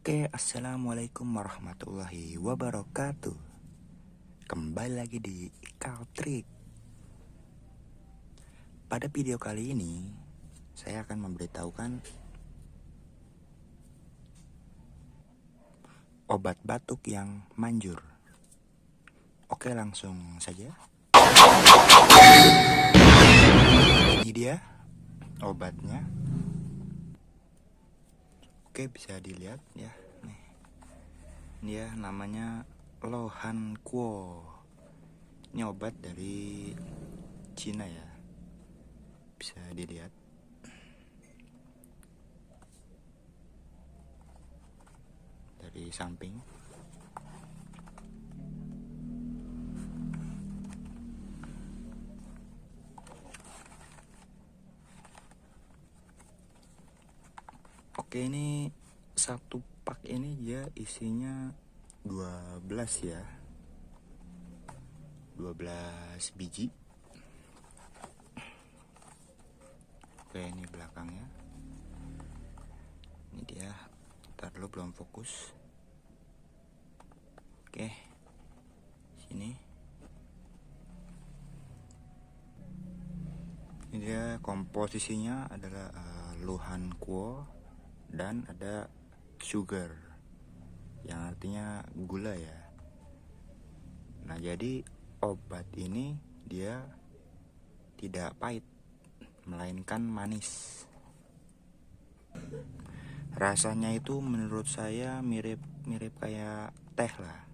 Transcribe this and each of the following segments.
Oke, assalamualaikum warahmatullahi wabarakatuh. Kembali lagi di Kaltrik. Pada video kali ini, saya akan memberitahukan obat batuk yang manjur. Oke, langsung saja. Ini dia obatnya. Oke, bisa dilihat ya. Nih. Dia namanya Lohan Quo. Ini obat dari Cina ya. Bisa dilihat. Dari samping. Oke, ini satu pak ini dia isinya 12 ya. 12 biji. Oke, ini belakangnya. Ini dia. Ntar dulu belum fokus. Oke. Sini. Ini dia komposisinya adalah Lohan Quo dan ada sugar yang artinya gula ya. Nah, jadi obat ini dia tidak pahit melainkan manis. Rasanya itu menurut saya mirip kayak teh lah.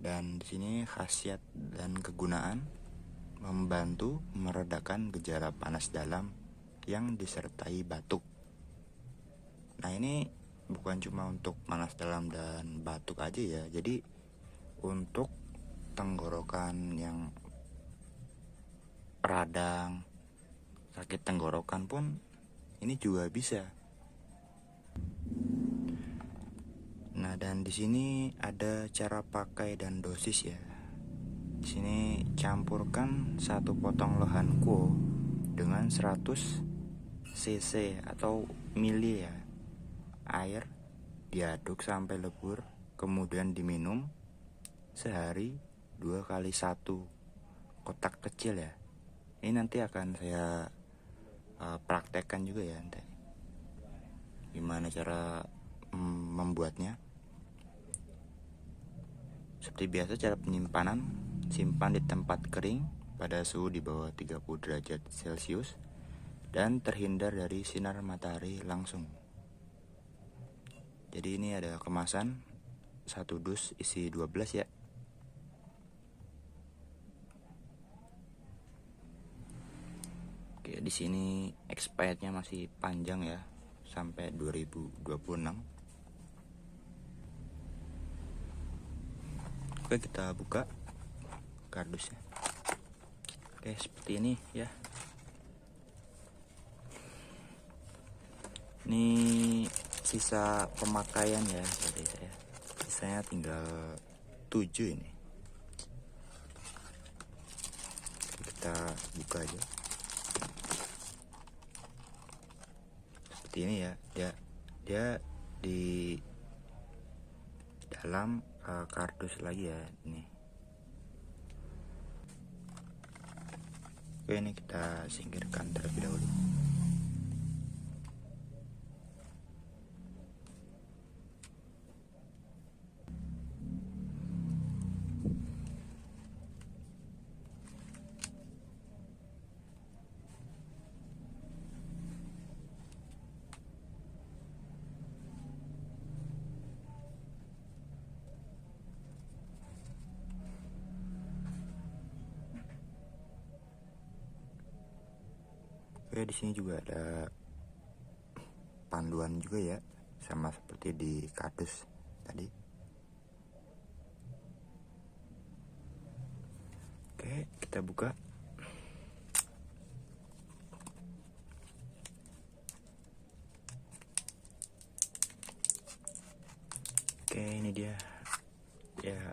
Dan di sini khasiat dan kegunaan membantu meredakan gejala panas dalam yang disertai batuk. Nah, ini bukan cuma untuk panas dalam dan batuk aja ya. Jadi untuk tenggorokan yang radang, sakit tenggorokan pun ini juga bisa. Nah, dan di sini ada cara pakai dan dosis ya. Di sini campurkan 1 potong Lohan Quo dengan 100 cc atau mili ya air, diaduk sampai lebur, kemudian diminum sehari 2 kali 1 kotak kecil ya. Ini nanti akan saya praktekkan juga ya nanti gimana cara membuatnya. Seperti biasa, cara penyimpanan: simpan di tempat kering pada suhu di bawah 30 derajat Celcius dan terhindar dari sinar matahari langsung. Jadi ini ada kemasan 1 dus isi 12 ya. Oke, di sini expirednya masih panjang ya, sampai 2026. Oke, kita buka kardusnya. Oke, seperti ini ya. Ini sisa pemakaian ya dari saya. Sisanya tinggal 7 ini. Kita buka aja. Seperti ini ya. Dia di dalam kardus lagi ya ini. Oke, ini kita singkirkan terlebih dahulu. Oke, di sini juga ada panduan juga ya, sama seperti di kardus tadi. Oke, kita buka. Oke, ini dia ya,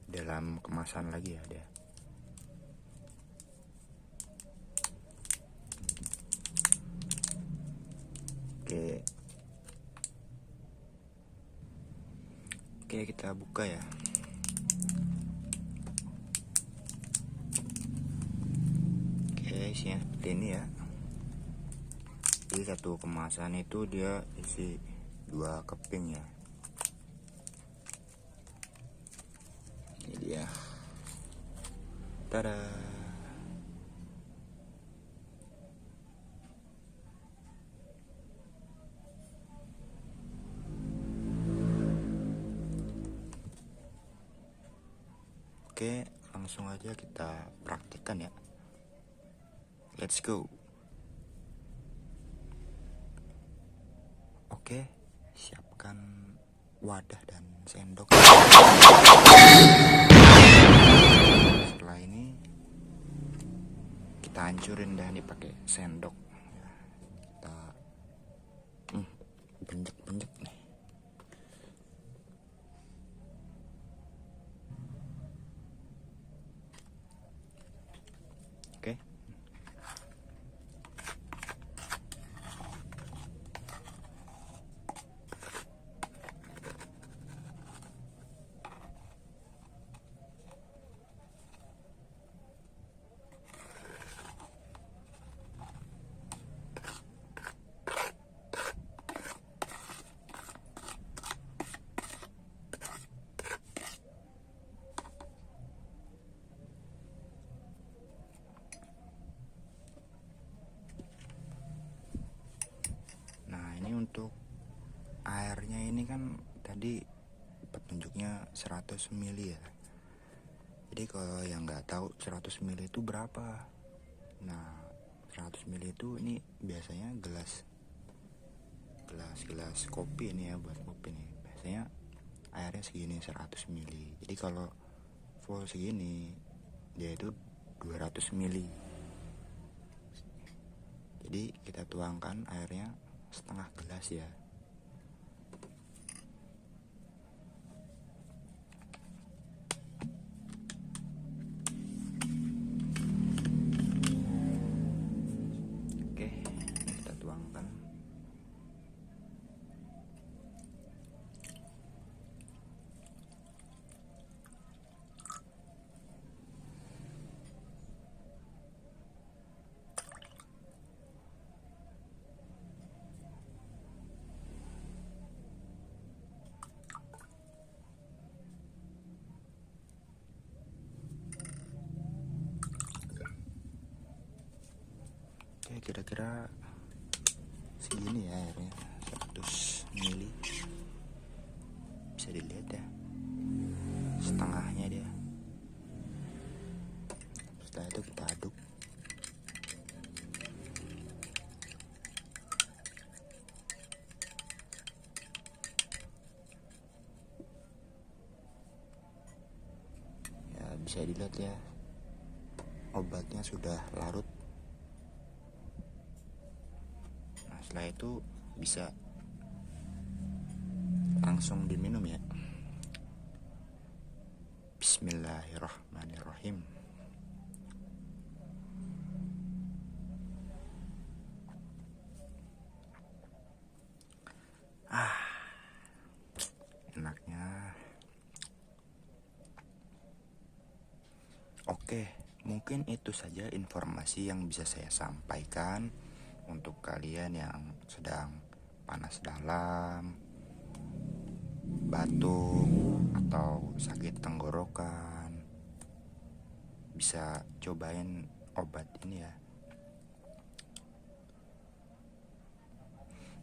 dalam kemasan lagi ya dia. Oke, Oke, kita buka ya. Oke, isinya seperti ini ya. Jadi satu kemasan itu dia isi 2 keping ya. Ini dia. Tada. Oke, langsung aja kita praktikkan ya. Let's go. Oke, siapkan wadah dan sendok. Setelah ini kita hancurin dah nih pakai sendok. Kita benjek-benjek nih. Oke. Untuk airnya ini kan tadi petunjuknya 100 ml ya. Jadi kalau yang nggak tahu 100 ml itu berapa, nah 100 ml itu ini biasanya gelas kopi ini ya, buat kopi nih biasanya airnya segini 100 ml. Jadi kalau full segini dia itu 200 ml. Jadi kita tuangkan airnya setengah gelas ya. Oke, ini kita tuangkan. Kira-kira segini ya airnya, 100 ml. Bisa dilihat ya, setengahnya dia. Setelah itu kita aduk. Ya bisa dilihat ya, obatnya sudah larut. Setelah itu bisa langsung diminum ya. Bismillahirrahmanirrahim. Enaknya. Oke, mungkin itu saja informasi yang bisa saya sampaikan untuk kalian yang sedang panas dalam, batuk, atau sakit tenggorokan. Bisa cobain obat ini ya.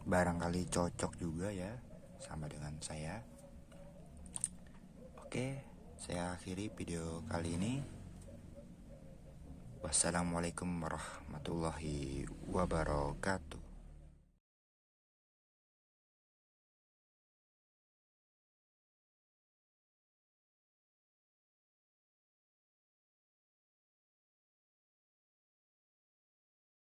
Barangkali cocok juga ya sama dengan saya. Oke, saya akhiri video kali ini. Wassalamualaikum warahmatullahi wabarakatuh.